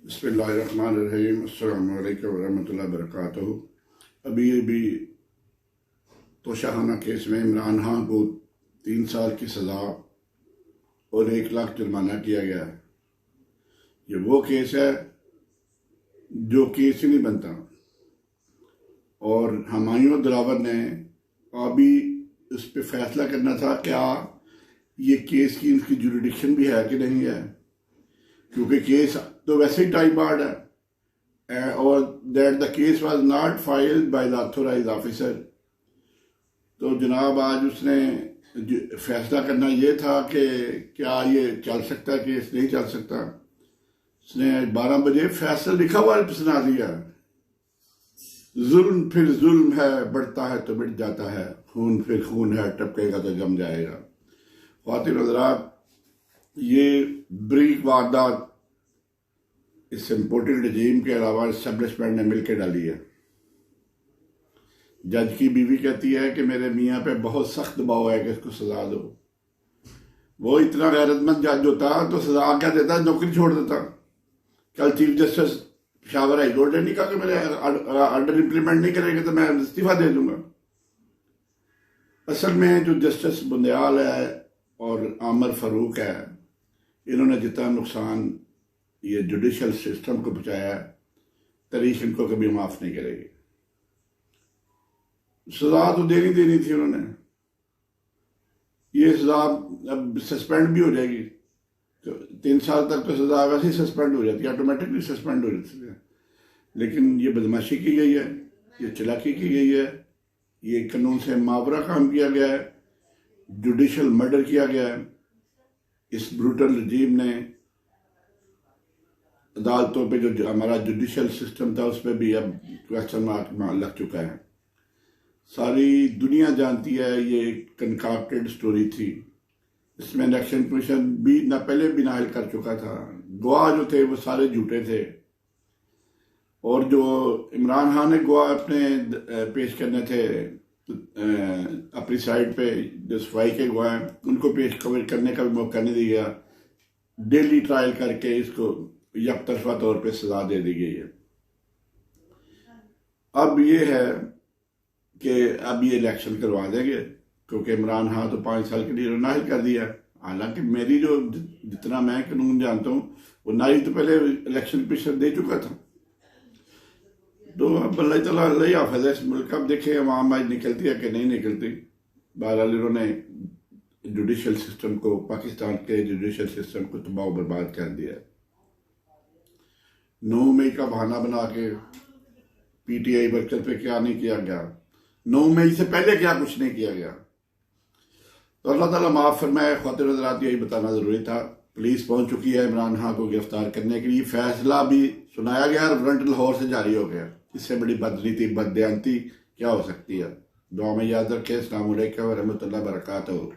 बिस्मिल्लाहिर्रहमानिर्रहीम। अस्सलामु अलैकुम वरहमतुल्लाहि वबरकातुहू। अभी तोशाखाना केस में इमरान खान को 3 साल की सज़ा और 1 लाख जुर्माना किया गया है। ये वो केस है जो केस ही नहीं बनता, और हुमायूं दिलावर ने अभी उस पर फैसला करना था क्या ये केस की इनकी जुरिडिक्शन भी है कि नहीं है, क्योंकि केस तो वैसे ही टाइम बार्ड है और that the case was not filed by the authorised officer. तो जनाब आज उसने फैसला करना ये था कि क्या ये चल सकता है, केस नहीं चल सकता। उसने 12 बजे फैसला लिखा हुआ सुना दिया। जुल्म फिर जुल्म है, बढ़ता है तो बढ़ जाता है, खून फिर खून है, टपकेगा तो जम जाएगा। ख्वातीन हज़रात, ये ब्रीक वारदात इस इम्पोर्टेड रजीम के अलावा इस्टेब्लिशमेंट ने मिलकर डाली है। जज की बीवी कहती है कि मेरे मियाँ पे बहुत सख्त दबाव है कि इसको सजा दो। वो इतना गैरतमंद जज होता तो सजा क्या देता, नौकरी छोड़ देता। कल chief justice Peshawar high court ने नहीं कहा कि मेरे ऑर्डर इंप्लीमेंट नहीं करेंगे तो मैं इस्तीफा दे दूंगा। असल में जो जस्टिस बुंदयाल है और आमर फारूक है, इन्होंने जितना नुकसान ये जुडिशल सिस्टम को पहुंचाया है, तारीख इनको कभी माफ नहीं करेगी। सजा तो देनी थी उन्होंने। ये सजा अब सस्पेंड भी हो जाएगी, तो 3 साल तक तो सजा वैसे ही सस्पेंड हो जाती है, ऑटोमेटिकली सस्पेंड हो जाती है। लेकिन ये बदमाशी की गई है, ये चालाकी की गई है, ये कानून से मावरा काम किया गया है, जुडिशल मर्डर किया गया है। इस ब्रूटल रजीम ने अदालतों पे जो हमारा जुडिशल सिस्टम था उस पर भी अब क्वेश्चन मार्क लग चुका है। सारी दुनिया जानती है ये एक कंकाक्टेड स्टोरी थी। इसमें इलेक्शन कमीशन भी ना पहले भी नाइल कर चुका था। गवाह जो थे वो सारे झूठे थे, और जो इमरान खान ने गवाह अपने पेश करने थे अपनी साइड पे, जो सफाई के गवाह हैं उनको पेश करने का भी मौका नहीं दिया। डेली ट्रायल करके इसको यकतरफा तौर पे सजा दे दी गई है। अब ये है कि अब ये इलेक्शन करवा देंगे, क्योंकि इमरान खान तो 5 साल के लिए नाहिल कर दिया। हालांकि मेरी जो जितना मैं कानून जानता हूँ वो नाहिल तो पहले इलेक्शन कमीशन दे चुका था। तो अब अल्लाह ताला हाफ़िज़ है इस मुल्क। अब देखें अवाम आज निकलती है कि नहीं निकलती। बहरहाल इन्होंने जुडिशल सिस्टम को, पाकिस्तान के जुडिशल सिस्टम को तबाह बर्बाद कर दिया। 9 मई का बहाना बना के PTI वर्कर पे क्या नहीं किया गया, 9 मई से पहले क्या कुछ नहीं किया गया। तो अल्लाह ताला माफ़ फरमाए। ख्वातीन हज़रात, यही बताना ज़रूरी था। पुलिस पहुंच चुकी है इमरान खान को गिरफ्तार करने के लिए। फैसला भी सुनाया गया और वारंट लाहौर से जारी हो गया। इससे बड़ी बदनीति, बददयांती क्या हो सकती है। दुआ में याद रखें। अस्सलामु अलैकुम वरहमतुल्लाहि वबरकातुहू।